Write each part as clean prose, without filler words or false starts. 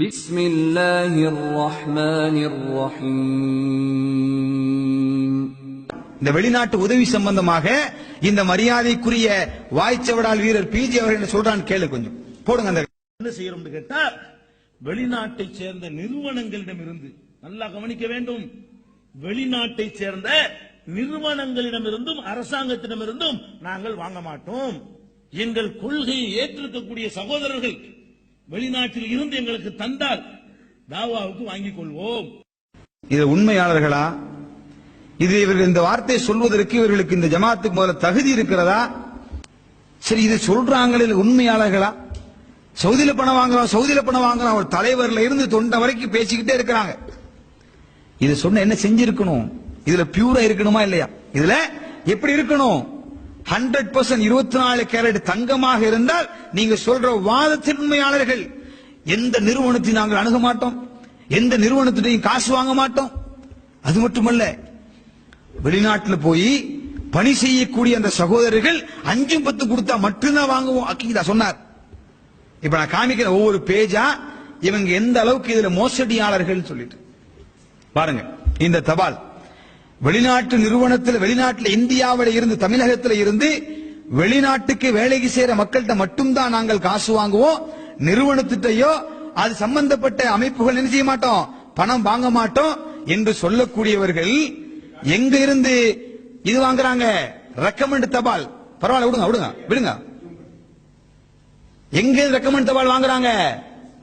பிஸ்மில்லாஹிர் ரஹ்மானிர் ரஹீம். இந்த வெளிநாட்டு உதவி சம்பந்தமாக இந்த மரியாதைக்குரிய வாய்ச்சவடால் வீரர் பிஜி அவர்கள் சொல்றான்னு கேளு, கொஞ்சம் போடுங்க. அந்த என்ன செய்யறோம் கேட்டா, வெளிநாட்டை சேர்ந்த நிறுவனங்களிடமிருந்து நல்லா கவனிக்க வேண்டும். வெளிநாட்டை சேர்ந்த நிறுவனங்களிடமிருந்தும் அரசாங்கத்திடமிருந்தும் நாங்கள் வாங்க மாட்டோம். எங்கள் கொள்கையை ஏற்றிருக்கக்கூடிய சகோதரர்கள் வெளிநாட்டில் இருந்து எங்களுக்கு தந்தால் தாவாவுக்கு வாங்கிக் கொள்வோம். இது உண்மையாளர்களா? இது இவர்கள் இந்த வார்த்தையை சொல்வதற்கு இவர்களுக்கு இந்த ஜமாத்துக்கு முதல்ல தகுதி இருக்கிறதா? சரி, இது சொல்றாங்களே உண்மையாளர்களா? சவுதியில பணம் வாங்குறான் ஒரு தலைவர்ல இருந்து தொண்டை வரைக்கும் பேசிக்கிட்டே இருக்கிறாங்க. இது சொன்ன என்ன செஞ்சிருக்கணும்? இதுல பியூரா இருக்கணுமா இல்லையா? இதுல எப்படி இருக்கணும்? 100% 24 கேரட் தங்கமாக இருந்தால் நீங்க சொல்ற வாதத்தின் உண்மையாளர்கள். எந்த நிறுவனத்தை நாங்கள் அணுக மாட்டோம், எந்த நிறுவனத்திட்டையும் காசு வாங்க மாட்டோம். அது மட்டுமல்ல, வெளிநாட்டில் போய் பணி செய்யக்கூடிய அந்த சகோதரர்கள் 5-10 கொடுத்தா மட்டும்தான் வாங்குவோம். அக்கீதா சொன்னார். இப்ப நான் காமிக்கிற ஒவ்வொரு பேஜா இவங்க எந்த அளவுக்கு இதுல மோசடியாளர்கள் சொல்லிட்டு பாருங்க. இந்த தபால் வெளிநாட்டு நிறுவனத்தில், வெளிநாட்டில் இந்தியாவில இருந்து, தமிழகத்தில் இருந்து வெளிநாட்டுக்கு வேலைக்கு செய்யற மக்கள்கிட்ட மட்டும்தான் நாங்கள் காசு வாங்குவோம். நிறுவனத்திட்டையோ அது சம்பந்தப்பட்ட அமைப்புகள் என்ன செய்ய மாட்டோம், பணம் வாங்க மாட்டோம் என்று சொல்லக்கூடியவர்கள் எங்க இருந்து இது வாங்குறாங்க? ரெக்கமெண்ட் தபால். பரவாயில்ல, விடுங்க. எங்க ரெக்கமெண்ட் தபால் வாங்குறாங்க?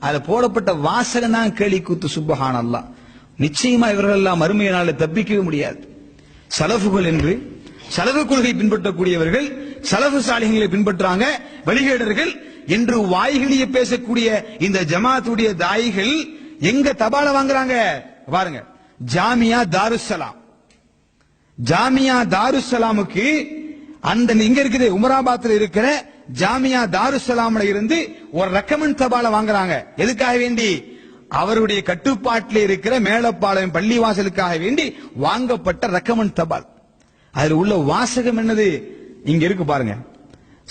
அது போடப்பட்ட வாசகம் தான் கேலி கூத்து. சுப்ஹானல்லாஹ். நிச்சயமா இவர்கள் எல்லாம் மறுமை நாளில் தப்பிக்கவே முடியாது. சலஃபுகள் என்று சலஃபு கொள்கை பின்பற்றக்கூடியவர்கள், சலஃபு சாலிஹ்களை பின்பற்றாங்க, வழிகேடர்கள் என்று வாய்களியே பேசக்கூடிய இந்த ஜமாத்துடைய தாயிகள் எங்க தபால வாங்குறாங்க பாருங்க. ஜாமியா தாருஸ்ஸலாமுக்கு அந்த இங்க இருக்குது, உமராபாத்தில் இருக்கிற ஜாமியா தாருஸ்ஸலாம்ல இருந்து ஒரு ரெக்கமெண்ட் தபால வாங்குறாங்க. எதுக்காக வேண்டி? அவருடைய கட்டுப்பாட்டில் இருக்கிற மேலப்பாளையம் பள்ளிவாசலுக்காக வேண்டி வாங்கப்பட்ட ரெக்கமெண்ட் தபால். அதில் உள்ள வாசகம் என்னது? இங்க இருக்கு பாருங்க.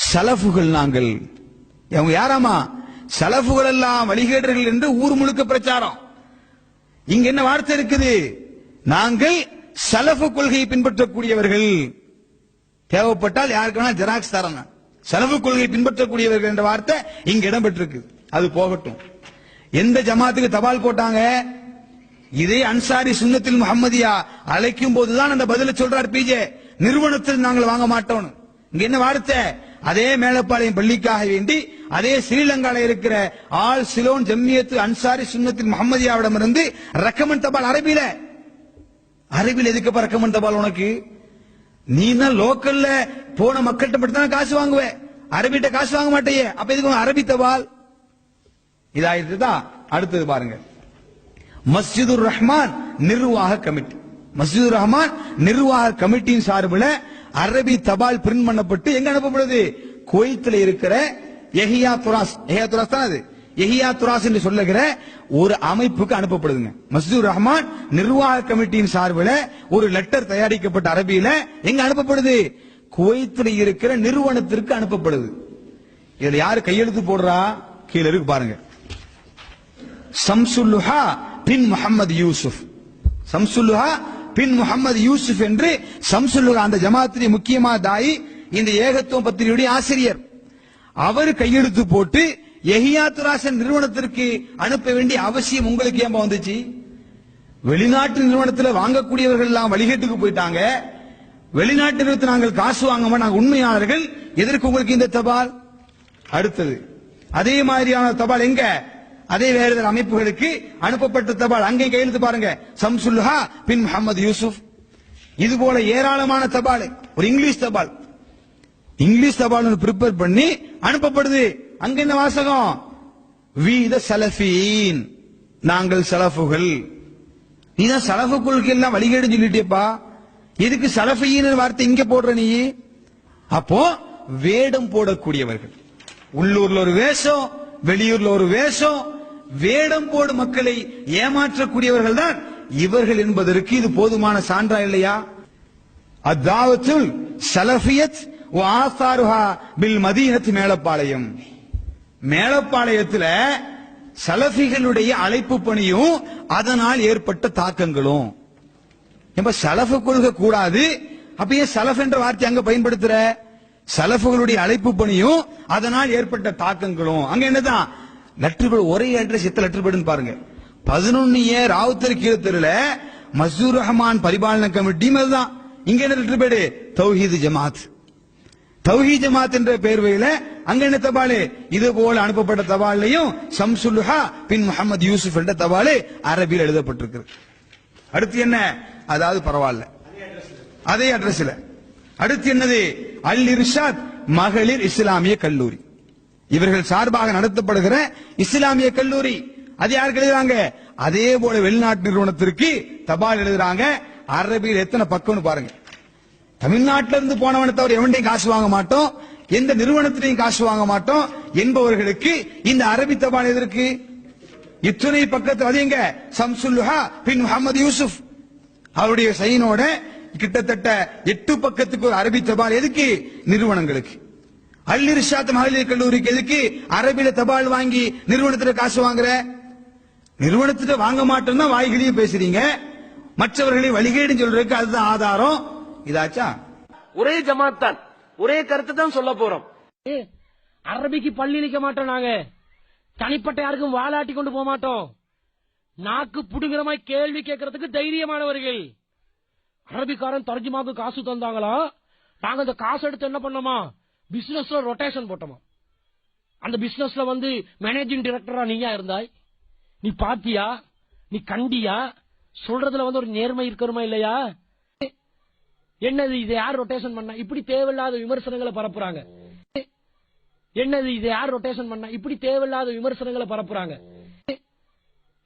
சலஃபுகள் நாங்கள். அவங்க யாராமா? சலஃபுகள் எல்லாம் வழிகேடர்கள் என்று ஊர் முழுக்க பிரச்சாரம். இங்க என்ன வார்த்தை இருக்குது? நாங்கள் சலஃபு கொள்கையை பின்பற்றக்கூடியவர்கள். தேவைப்பட்டால் யாருக்கு வேணா ஜெராக்ஸ் தரங்க. சலஃபு கொள்கையை பின்பற்றக்கூடியவர்கள் என்ற வார்த்தை இங்க இடம்பெற்றிருக்கு. அது போகட்டும். எந்த ஜமாத்துக்கு தபால் போட்டாங்க? இதே அன்சாரி சுன்னத்தில் முஹம்மதியா அழைக்கும் போதுதான் அந்த பதில சொல்றார் பிஜே. நிறுவனத்தில் நாங்கள் வாங்க மாட்டோம். இங்க என்ன வார்த்தை? அதே மேலப்பாளையம் பள்ளிக்காக வேண்டி, அதே ஸ்ரீலங்கால இருக்கிற ஆல் சிலோன் ஜம்மியத்து அன்சாரி சுன்னத்தில் முஹம்மதியாவிடம் இருந்து ரெக்கமெண்ட் தபால் அரபியில எதுக்கு ரெக்கமெண்ட் தபால் உனக்கு? நீ தான் லோக்கல்ல போன மக்கள்கிட்ட மட்டும் தான் காசு வாங்குவே, அரபிட்ட காசு வாங்க மாட்டேயே. அப்ப எதுக்கு அரபி தபால்? இதாயிட்டு தான். அடுத்தது பாருங்க. மஸ்ஜிதுர் ரஹ்மான் நிர்வாக கமிட்டி. மஸ்ஜிதுர் ரஹ்மான் நிர்வாக கமிட்டியின் சார்பில் அரபி தபால் பிரிண்ட் பண்ணப்பட்டு எங்க அனுப்பப்படுது? குவைத்தில் இருக்கிற எஹியா துராஸ் என்று சொல்லுகிற ஒரு அமைப்புக்கு அனுப்பப்படுதுங்க. மஸ்ஜிதுர் ரஹ்மான் நிர்வாக கமிட்டியின் சார்பில் ஒரு லெட்டர் தயாரிக்கப்பட்ட அரபியில எங்க அனுப்பப்படுது? குவைத்தில் இருக்கிற நிறுவனத்திற்கு அனுப்பப்படுது. இதுல யாரு கையெழுத்து போடுறா? கீழே இருக்கு பாருங்க. சம்சுல்லுஹா பின் முஹம்மது யூசுப். சம்சுல்லுஹா பின் முஹம்மது யூசுப் என்று சம்சுல்லுஹா அந்த ஜமாத்துடைய முக்கியமான தாயி, இந்த ஏகத்துவம் பத்திரிகையுடைய ஆசிரியர். அவர் கையெழுத்து போட்டு எஹியா துராசன் நிறுவனத்திற்கு அனுப்ப வேண்டிய அவசியம் உங்களுக்கு ஏன் வந்துச்சு? வெளிநாட்டு நிறுவனத்தில் வாங்கக்கூடியவர்கள் எல்லாம் வழிகேட்டுக்கு போயிட்டாங்க. வெளிநாட்டு நிறுவனத்தில் நாங்கள் காசு வாங்க நாங்கள் உண்மையாளர்கள். எதற்கு உங்களுக்கு இந்த தபால்? அடுத்தது அதே மாதிரியான தபால் எங்க? அதே வேறு அமைப்புகளுக்கு அனுப்பப்பட்ட தபால். அங்கே கையெழுத்து பாருங்க. சம்சுல்லுஹா பின் முஹம்மது யூசுப். இது போல ஏராளமான தபால். ஒரு இங்கிலீஷ் தபால் பிரிப்பேர் பண்ணி அனுப்பப்படுது. அங்க என்ன வாசகம்? வி த சலஃபீன், நாங்கள் சலஃபுகள். நீதான் சலஃபு கொள்கை எல்லாம் வழிகேடு சொல்லிட்டேப்பா. எதுக்கு சலஃபீன் வார்த்தை இங்க போடுற நீ? அப்போ வேடம் போடக்கூடியவர்கள், உள்ளூர்ல ஒரு வேஷம், வெளியூர்ல ஒரு வேஷம், வேடம் போடு மக்களை ஏமாற்றக்கூடியவர்கள் தான் இவர்கள் என்பதற்கு இது போதுமான சான்றா இல்லையா? அத்தாவத்துல் சலஃபியத் வ ஆசாருஹா பில் மதீனத்து. மேலப்பாளையத்துல சலஃபிகளுடைய அழைப்பு பணியும் அதனால் ஏற்பட்ட தாக்கங்களும். இப்ப சலஃபு கொள்கை கூடாது, அப்ப ஏன் சலஃப் என்ற வார்த்தை அங்க பயன்படுத்துற? சலஃபுகளுடைய அழைப்பு பணியும் அதனால் ஏற்பட்ட தாக்கங்களும். அங்க என்னதான் லெட்டர் ஒரே அட்ரஸ் எத்தனை லெட்டர் பேடுன்னு பாருங்க. 11 ராவுத்தர் கீழத்தெருல மஸ்தூர் ரஹ்மான் பரிபாலன கமிட்டி தான். இங்க என்ன லெட்டர் பேடு? தௌஹீத் ஜமாத். தௌஹீத் ஜமாத் என்ற பேர்வையில அங்க என்ன தபாலு? இது போல அனுப்பப்பட்ட தபாலையும் ஷம்சுல்ஹா பின் முகமது யூசுப் என்ற தபாலு அரபியில் எழுதப்பட்டிருக்கு. அடுத்து என்ன? அதாவது பரவாயில்ல, அதே அட்ரஸ்ல. அடுத்து என்னது? அல் இர்ஷாத் மகளிர் இஸ்லாமிய கல்லூரி, இவர்கள் சார்பாக நடத்தப்படுகிற இஸ்லாமிய கல்லூரி. அது யாருக்கு எழுதுறாங்க? அதே போல வெளிநாட்டு நிறுவனத்திற்கு தபால் எழுதுறாங்க. அரபியில் எத்தனை பக்கம்னு பாருங்க. தமிழ்நாட்டில இருந்து போனவனை தவிர எவன்டையும் காசு வாங்க மாட்டோம், எந்த நிறுவனத்திலையும் காசு வாங்க மாட்டோம் என்பவர்களுக்கு இந்த அரபி தபால் எதற்கு? இத்துணை பக்கத்தில் அது எங்க? ஷம்சுல்ஹா பின் முகமது யூசுப் அவருடைய சைனோட கிட்டத்தட்ட 8 பக்கத்துக்கு ஒரு அரபி தபால் எதுக்கு? நிறுவனங்களுக்கு. அல் இர்ஷாத் மகளிர் கல்லூரிக்கு எதுக்கு அரபில தபால் வாங்கி நிறுவனத்துல காசு வாங்குற? நிறுவனத்துல வாங்க மாட்டோம்னா வாய்களையும் பேசுறீங்க, மற்றவர்களை வழிகேடு சொல்றதுக்கு அதுதான் ஆதாரம். இதாச்சா? ஒரே ஜமாத் தான், ஒரே கருத்து தான் சொல்ல போறோம். அரபிக்கு பள்ளி அளிக்க மாட்டோம், நாங்க தனிப்பட்ட யாருக்கும் வாலாட்டி கொண்டு போக மாட்டோம். நாக்கு புடுங்கிறமாய் கேள்வி கேட்கறதுக்கு தைரியமானவர்கள். அரபிக்காரன் தர்ஜுமாக்கு காசு தந்தாங்களா, நாங்க அந்த காசு எடுத்து என்ன பண்ணோமா? பிசினஸ்ல ரொட்டேஷன் போட்டோமா? அந்த பிசினஸ்ல மேனேஜிங் டைரக்டரா நீயா இருந்தாய்? நீ பாத்தியா? நீ கண்டியா? சொல்றதுல ஒரு நேர்மை இருக்கணுமா இல்லையா? என்னது இதை யார் ரொட்டேஷன் பண்ணா? இப்படி தேவையில்லாத விமர்சனங்களை பரப்புறாங்க. என்னது இதை யார் ரொட்டேஷன் பண்ணா? இப்படி தேவையில்லாத விமர்சனங்களை பரப்புறாங்க.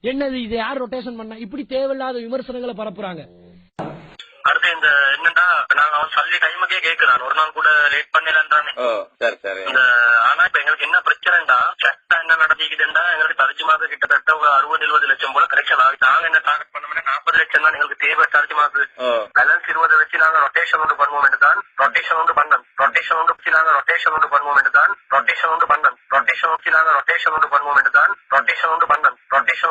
என்னது இதை யார் ரொட்டேஷன் பண்ணா? இப்படி தேவையில்லாத விமர்சனங்களை பரப்புறாங்க. அடுத்து இந்த என்னன்னா, நாங்க அவன் சொல்லி டைமுக்கே கேட்கிறான், ஒரு நாள் கூட லேட் பண்ணலான்றானே. இந்த ஆனா இப்ப எங்களுக்கு என்ன பிரச்சனைடா, சட்டம் என்ன நடத்திக்குதுண்டா, எங்களுக்கு தர்ஜுமாக்கு கிட்டத்தட்ட ஒரு 60-70 லட்சம் போல கரெக்ஷன் ஆகுது. நாங்க என்ன டார்கெட் பண்ணோம்னா 40 லட்சம் தான் எங்களுக்கு தேவை தர்ஜுமாக்கு. பேலன்ஸ் 20 வச்சு நாங்க ரொட்டேஷன் ஒன்று பண்ணுவோம் என்றுதான், ரொட்டேஷன் ஒன்று பண்ணோம், ரொட்டேஷன் ஒன்று வச்சு நாங்க ரொட்டேஷன் ஒன்று பண்ணுவோம் என்றுதான், ரொட்டேஷன் ஒன்று பண்ணோம், ரொட்டேஷன் வச்சு நாங்க ரொட்டேஷன் ஒன்று பண்ணுவோம் என்றுதான், ரொட்டேஷன் ஒன்று பண்ணோம், ரொட்டேஷன்